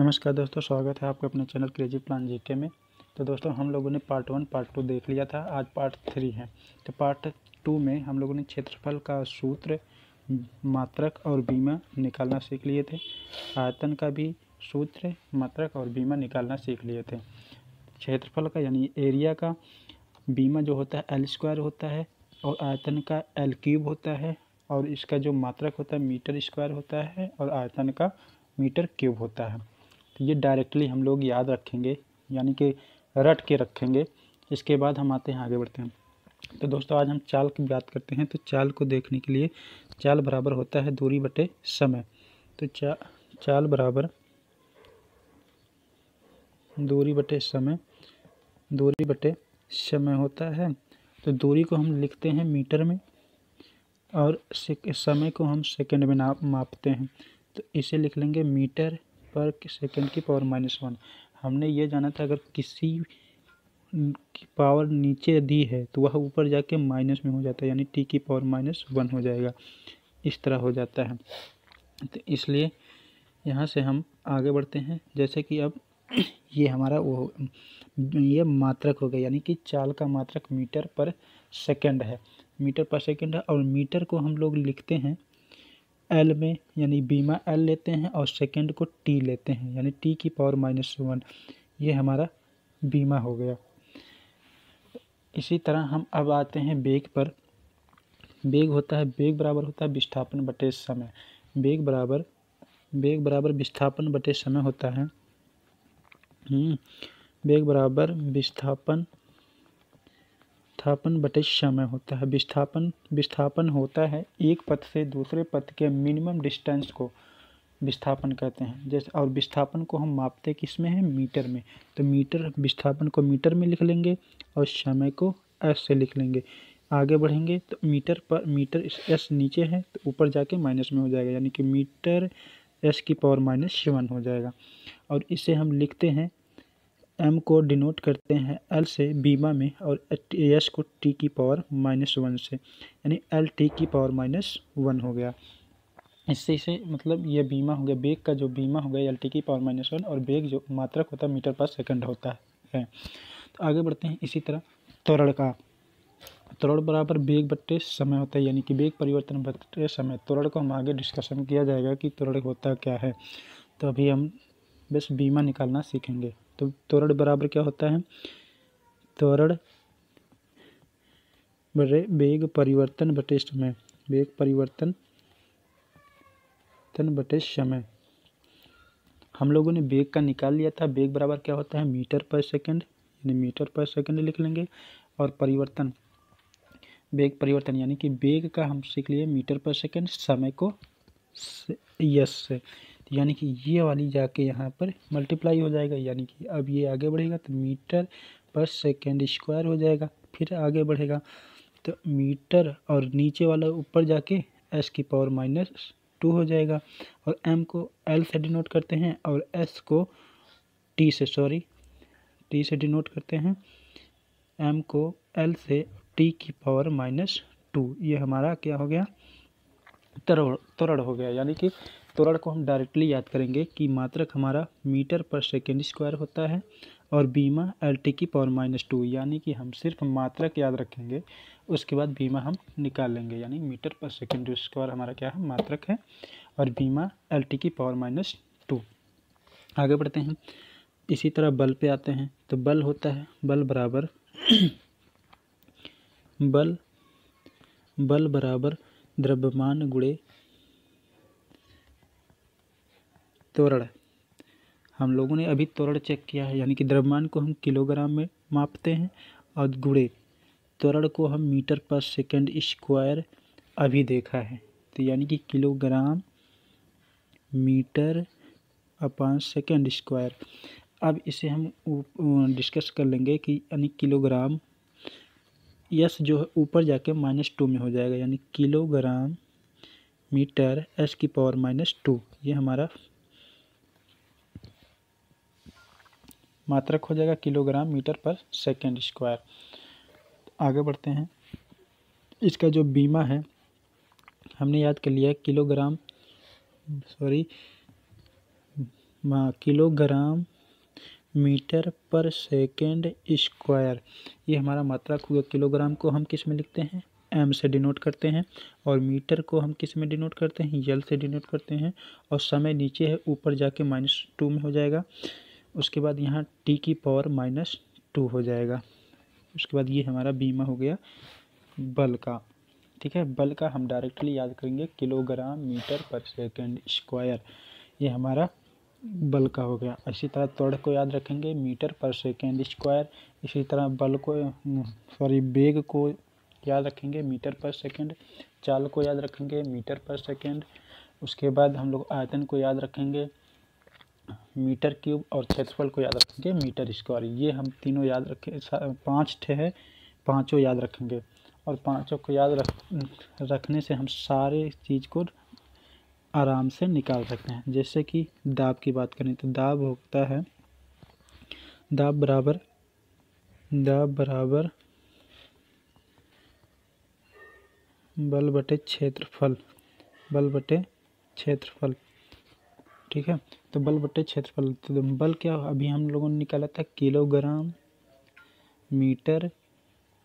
नमस्कार दोस्तों, स्वागत है आपका अपने चैनल क्रेजी प्लान जीके में। तो दोस्तों, हम लोगों ने पार्ट 1 पार्ट 2 देख लिया था। आज पार्ट 3 है। तो पार्ट 2 में हम लोगों ने क्षेत्रफल का सूत्र, मात्रक और बीमा निकालना सीख लिए थे। आयतन का भी सूत्र, मात्रक और बीमा निकालना सीख लिए थे। क्षेत्रफल का यानी एरिया का बीमा जो होता है L² होता है और आयतन का L³ होता है, और इसका जो मात्रक होता है मीटर² होता है और आयतन का मीटर³ होता है। तो ये डायरेक्टली हम लोग याद रखेंगे, यानी कि रट के रखेंगे। इसके बाद हम आते हैं, आगे बढ़ते हैं। तो दोस्तों, आज हम चाल की बात करते हैं। तो चाल को देखने के लिए चाल बराबर होता है दूरी बटे समय। तो चाल बराबर दूरी बटे समय होता है। तो दूरी को हम लिखते हैं मीटर में और समय को हम सेकंड में मापते हैं। तो इसे लिख लेंगे मीटर पर सेकंड की पावर -1। हमने ये जाना था, अगर किसी की पावर नीचे दी है तो वह ऊपर जाके माइनस में हो जाता है, यानी t की पावर -1 हो जाएगा। इस तरह हो जाता है। तो इसलिए यहाँ से हम आगे बढ़ते हैं। जैसे कि अब ये हमारा ये मात्रक हो गया, यानी कि चाल का मात्रक मीटर पर सेकंड है। और मीटर को हम लोग लिखते हैं L में, यानी बीमा L लेते हैं और सेकंड को T लेते हैं, यानी t की पावर -1। ये हमारा बीमा हो गया। इसी तरह हम अब आते हैं बेग पर। बेग बराबर होता है विस्थापन बटे समय। बेग बराबर विस्थापन बटे समय होता है। बेग बराबर विस्थापन बटे समय होता है। विस्थापन होता है एक पथ से दूसरे पथ के मिनिमम डिस्टेंस को विस्थापन कहते हैं। जैसे, और विस्थापन को हम मापते किस में है? मीटर में। तो विस्थापन को मीटर में लिख लेंगे और समय को s से लिख लेंगे। आगे बढ़ेंगे तो मीटर s नीचे है तो ऊपर जाके माइनस में हो जाएगा, यानी कि मीटर s की पावर -1 हो जाएगा। और इसे हम लिखते हैं, m को डिनोट करते हैं L से बीमा में और s को t की पावर -1 से, यानी L t की पावर -1 हो गया। इससे मतलब ये बीमा हो गया। बेग का जो बीमा हो गया L t की पावर -1, और बेग जो मात्रक होता है मीटर पर सेकंड होता है। तो आगे बढ़ते हैं। इसी तरह त्वरण बराबर बेग बट्टे समय होता है, यानी कि बेग परिवर्तन बट्टे समय। त्वरण को हम आगे डिस्कशन किया जाएगा कि त्वरण होता क्या है। तो अभी हम बस बीमा निकालना सीखेंगे। तो त्वरण बराबर क्या होता है? त्वरण बेग परिवर्तन बटे समय। बेग परिवर्तन बटे समय। हम लोगों ने बेग का निकाल लिया था। बेग बराबर क्या होता है? मीटर पर सेकंड, यानी मीटर पर सेकंड लिख लेंगे। और बेग परिवर्तन यानी कि बेग का हम सीख लिए मीटर पर सेकंड, समय को यस से, यानी कि ये वाली जाके यहाँ पर मल्टीप्लाई हो जाएगा, यानी कि अब ये आगे बढ़ेगा तो मीटर पर सेकंड स्क्वायर हो जाएगा। फिर आगे बढ़ेगा तो मीटर और नीचे वाला ऊपर जाके s की पावर -2 हो जाएगा। और m को L से डिनोट करते हैं और s को t से डिनोट करते हैं। m को L से t की पावर -2। ये हमारा क्या हो गया? त्वरण हो गया। यानी कि त्वरण को हम डायरेक्टली याद करेंगे कि मात्रक हमारा मीटर पर सेकंड स्क्वायर होता है और बीमा L t की पावर -2, यानी कि हम सिर्फ मात्रक याद रखेंगे, उसके बाद बीमा हम निकाल लेंगे। यानी मीटर पर सेकंड स्क्वायर हमारा क्या है? मात्रक है, और बीमा L t की पावर -2। आगे बढ़ते हैं। इसी तरह बल पे आते हैं। तो बल होता है बल बराबर द्रव्यमान गुणे त्वरण। हम लोगों ने अभी त्वरण चेक किया है, यानी कि द्रव्यमान को हम किलोग्राम में मापते हैं और गुणे त्वरण को हम मीटर पर सेकंड स्क्वायर अभी देखा है। तो यानी कि kilogram metre upon second square. अब इसे हम डिस्कस कर लेंगे कि यानी किलोग्राम यस जो ऊपर जाके -2 में हो जाएगा, यानी किलोग्राम मीटर s की पावर -2। ये हमारा मात्रक हो जाएगा, किलोग्राम मीटर पर सेकंड स्क्वायर। आगे बढ़ते हैं। इसका जो बीमा है हमने याद कर लिया, किलोग्राम मीटर पर सेकेंड स्क्वायर। ये हमारा मात्रक हुआ। किलोग्राम को हम किस में लिखते हैं, एम से डिनोट करते हैं, और मीटर को हम किस में डिनोट करते हैं, यल से डिनोट करते हैं। और समय नीचे है, ऊपर जाके -2 में हो जाएगा। उसके बाद यहाँ टी की पावर -2 हो जाएगा। उसके बाद ये हमारा बीमा हो गया बल का। ठीक है, बल का हम डायरेक्टली याद करेंगे किलोग्राम मीटर पर सेकेंड स्क्वायर, ये हमारा बल का हो गया। इसी तरह त्वरण को याद रखेंगे मीटर पर सेकेंड स्क्वायर। इसी तरह बल को वेग को याद रखेंगे मीटर पर सेकेंड। चाल को याद रखेंगे मीटर पर सेकेंड। उसके बाद हम लोग आयतन को याद रखेंगे मीटर क्यूब, और क्षेत्रफल को याद रखेंगे मीटर स्क्वायर। ये हम तीनों याद रखें, 5 ठे है, पाँचों याद रखेंगे। और पाँचों को याद रखने से हम सारे चीज़ को आराम से निकाल सकते हैं। जैसे कि दाब की बात करें तो दाब होता है, दाब बराबर बल बटे क्षेत्रफल, बल बटे क्षेत्रफल। ठीक है, तो बल बटे क्षेत्रफल, तो बल क्या अभी हम लोगों ने निकाला था, किलोग्राम मीटर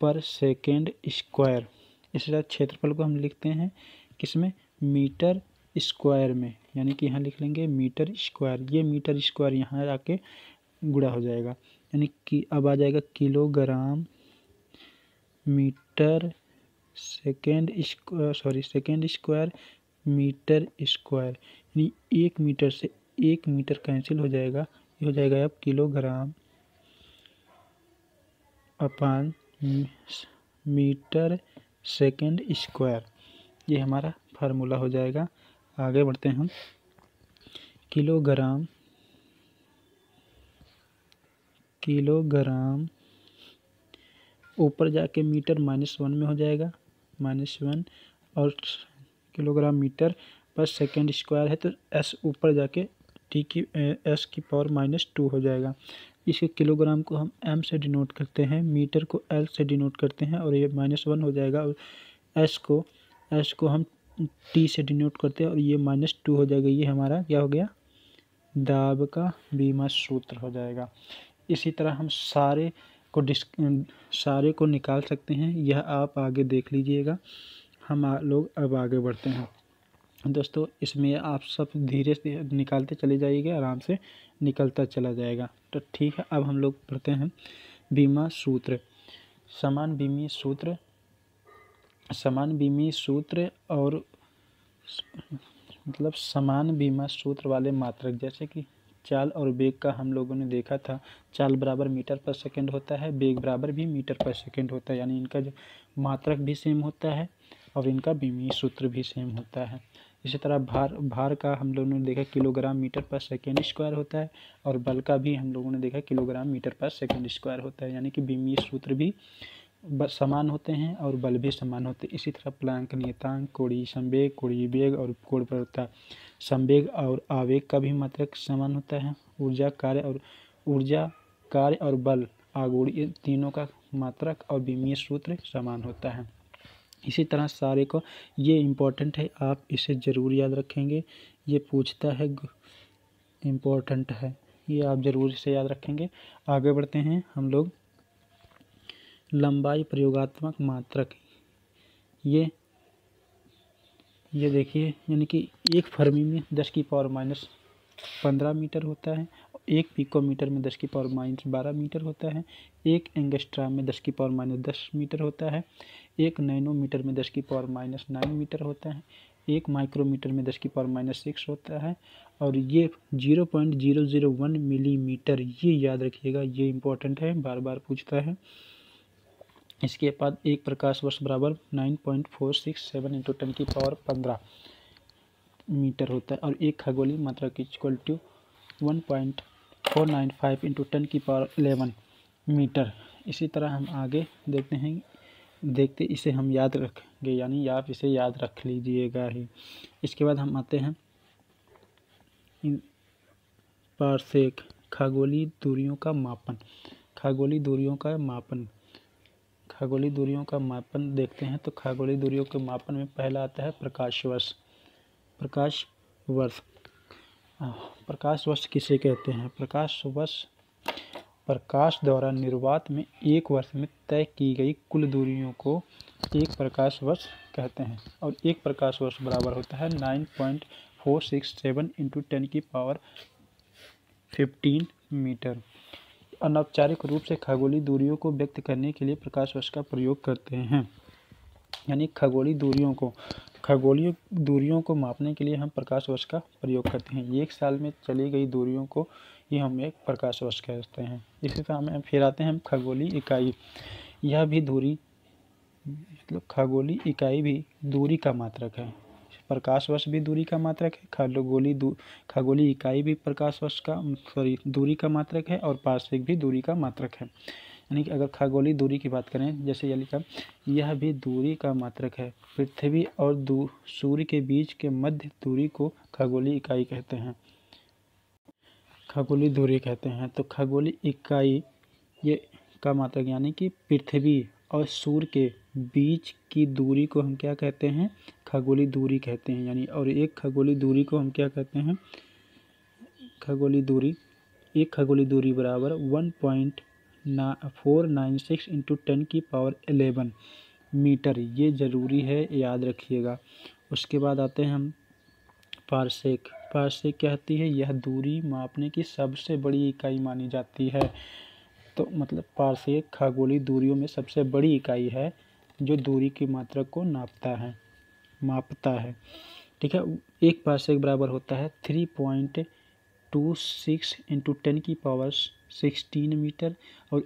पर सेकेंड स्क्वायर। इस तरह क्षेत्रफल को हम लिखते हैं किसमें, मीटर स्क्वायर में, यानी कि यहाँ लिख लेंगे मीटर स्क्वायर। ये मीटर स्क्वायर यहाँ आके गुणा हो जाएगा, यानी कि अब आ जाएगा kilogram metre second square metre square. यानी 1 मीटर से 1 मीटर कैंसिल हो जाएगा, ये हो जाएगा अब किलोग्राम अपान मीटर सेकेंड स्क्वायर। ये हमारा फार्मूला हो जाएगा। आगे बढ़ते हैं हम। किलोग्राम ऊपर जाके मीटर -1 में हो जाएगा, -1, और किलोग्राम मीटर पर सेकेंड स्क्वायर है, तो एस ऊपर जाके एस की पावर -2 हो जाएगा। इसे किलोग्राम को हम एम से डिनोट करते हैं, मीटर को एल से डिनोट करते हैं, और ये -1 हो जाएगा। और एस को हम टी से डिनोट करते हैं, और ये -2 हो जाएगा। ये हमारा क्या हो गया, दाब का बीमा सूत्र हो जाएगा। इसी तरह हम सारे को निकाल सकते हैं। यह आप आगे देख लीजिएगा। हम लोग अब आगे बढ़ते हैं दोस्तों। इसमें आप सब धीरे से निकालते चले जाइएगा, आराम से निकलता चला जाएगा। तो ठीक है, अब हम लोग पढ़ते हैं बीमा सूत्र। समान बीमी सूत्र और मतलब समान बीमा सूत्र वाले मात्रक, जैसे कि चाल और वेग का हम लोगों ने देखा था। चाल बराबर मीटर पर सेकंड होता है, वेग बराबर भी मीटर पर सेकंड होता है, यानी इनका जो मात्रक भी सेम होता है और इनका बीमीय सूत्र भी सेम होता है। इसी तरह भार का हम लोगों ने देखा किलोग्राम मीटर पर सेकेंड स्क्वायर होता है, और बल का भी हम लोगों ने देखा किलोग्राम मीटर पर सेकेंड स्क्वायर होता है, यानी कि बीमीय सूत्र भी समान होते हैं और बल भी समान होते हैं। इसी तरह प्लांक नियतांक, कोणीय संवेग, कोणीय वेग और कोण प्रवणता, संवेग और आवेग का भी मात्रक समान होता है। ऊर्जा कार्य और बल आगुड़ी, तीनों का मात्रक और बीमीय सूत्र समान होता है। इसी तरह सारे को, ये इम्पोर्टेंट है, आप इसे ज़रूर याद रखेंगे। ये पूछता है, इम्पोर्टेंट है, ये आप ज़रूर इसे याद रखेंगे। आगे बढ़ते हैं हम लोग। लंबाई प्रयोगात्मक मात्रक, ये देखिए, यानी कि 1 फर्मी में 10⁻15 मीटर होता है, 1 पिकोमीटर में 10⁻12 मीटर होता है, 1 एंगस्ट्राम में 10⁻10 मीटर होता है, 1 नैनोमीटर में 10⁻9 मीटर होता है, 1 माइक्रोमीटर में 10⁻6 होता है, और ये 0.001 मिलीमीटर, ये याद रखिएगा, ये इम्पोर्टेंट है, बार बार पूछता है। इसके बाद 1 प्रकाश वर्ष बराबर 9.467 × 10⁻15 मीटर होता है, और 1 खगोलीय मात्रक इक्वल टू 1.495 × 10⁻11 मीटर। इसी तरह हम आगे देखते इसे हम याद रखेंगे, यानी आप इसे याद रख लीजिएगा ही। इसके बाद हम आते हैं पारसेक, खगोलीय दूरियों का मापन। खगोलीय दूरियों का मापन देखते हैं, तो खगोलीय दूरियों के मापन में पहला आता है प्रकाश वर्ष। प्रकाश वर्ष किसे कहते हैं? प्रकाश द्वारा निर्वात में एक वर्ष में तय की गई कुल दूरियों को एक प्रकाश वर्ष कहते हैं। और एक प्रकाश वर्ष बराबर होता है 9.467 × 10⁻15 मीटर। अनौपचारिक रूप से खगोलीय दूरियों को व्यक्त करने के लिए प्रकाश वर्ष का प्रयोग करते हैं। यानी खगोलीय दूरियों को मापने के लिए हम प्रकाश वर्ष का प्रयोग करते हैं। एक साल में चली गई दूरियों को ही हम एक प्रकाश वर्ष कहते हैं। इसी तरह हमें फिर आते हैं हम खगोलीय इकाई। यह भी दूरी मतलब खगोलीय इकाई भी दूरी का मात्रक है। प्रकाश वर्ष भी दूरी का मात्रक है, खगोलीय इकाई भी दूरी का मात्रक है, और पार्सेक भी दूरी का मात्रक है। यानी कि अगर खगोलीय दूरी की बात करें, जैसे यह लिखा, यह भी दूरी का मात्रक है। पृथ्वी और सूर्य के बीच के मध्य दूरी को खगोलीय इकाई कहते हैं, खगोलीय दूरी कहते हैं। तो खगोलीय इकाई ये का मात्रक यानी कि पृथ्वी और सूर्य के बीच की दूरी को हम क्या कहते हैं? खगोलीय दूरी कहते हैं। यानी और एक खगोलीय दूरी को हम क्या कहते हैं? एक खगोलीय दूरी बराबर 1.496 × 10⁻11 मीटर। ये ज़रूरी है, याद रखिएगा। उसके बाद आते हैं हम पार्सेक। पार्सेक क्या होती है? यह दूरी मापने की सबसे बड़ी इकाई मानी जाती है। तो मतलब पार्सेक खगोलीय दूरियों में सबसे बड़ी इकाई है जो दूरी की मात्रा को मापता है। ठीक है। एक पार्सेक बराबर होता है 3.26 × 10⁻16 मीटर। और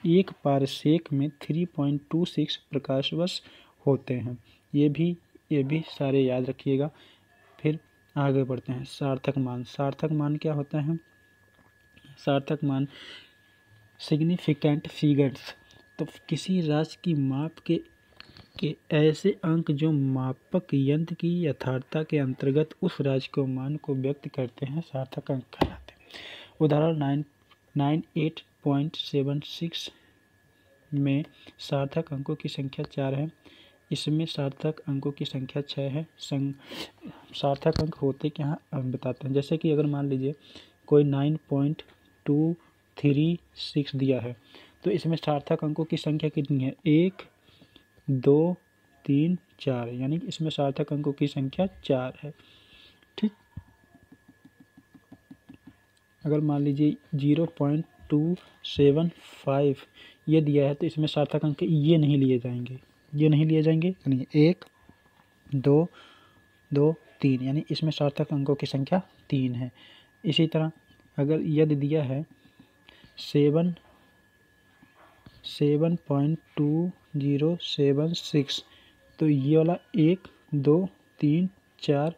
एक पार्सेक में 3.26 प्रकाश वर्ष होते हैं। ये भी सारे याद रखिएगा। फिर आगे बढ़ते हैं। सार्थक मान क्या होता है? सार्थक मान सिग्निफिकेंट फिगर्स। तो किसी राशि की माप के ऐसे अंक जो मापक यंत्र की यथार्थता के अंतर्गत उस राशि को मान को व्यक्त करते हैं, सार्थक अंक कहलाते हैं। उदाहरण 98.76 में सार्थक अंकों की संख्या 4 है। इसमें सार्थक अंकों की संख्या 6 है। सार्थक अंक होते क्या हैं हम बताते हैं। जैसे कि अगर मान लीजिए कोई 9.236 दिया है, तो इसमें सार्थक अंकों की संख्या कितनी है? 1, 2, 3, 4। यानी कि इसमें सार्थक अंकों की संख्या 4 है। ठीक। अगर मान लीजिए 0.275 ये दिया है, तो इसमें सार्थक अंक ये नहीं लिए जाएंगे। यानी 1, 2, 2, 3। यानी इसमें सार्थक अंकों की संख्या 3 है। इसी तरह अगर यदि दिया है 7.2076, तो ये वाला 1, 2, 3, 4,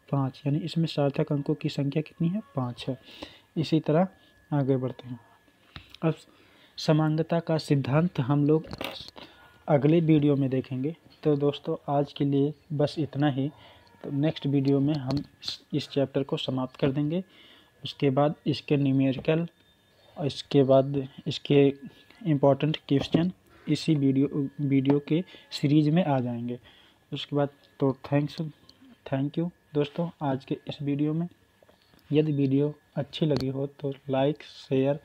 5। यानी इसमें सार्थक अंकों की संख्या कितनी है? 5 है। इसी तरह आगे बढ़ते हैं। अब समांगता का सिद्धांत हम लोग अगले वीडियो में देखेंगे। तो दोस्तों आज के लिए बस इतना ही। तो नेक्स्ट वीडियो में हम इस चैप्टर को समाप्त कर देंगे। उसके बाद इसके न्यूमेरिकल और इसके बाद इसके इम्पोर्टेंट क्वेश्चन इसी वीडियो के सीरीज में आ जाएंगे। उसके बाद तो थैंक यू दोस्तों आज के इस वीडियो में। यदि वीडियो अच्छी लगी हो तो लाइक, शेयर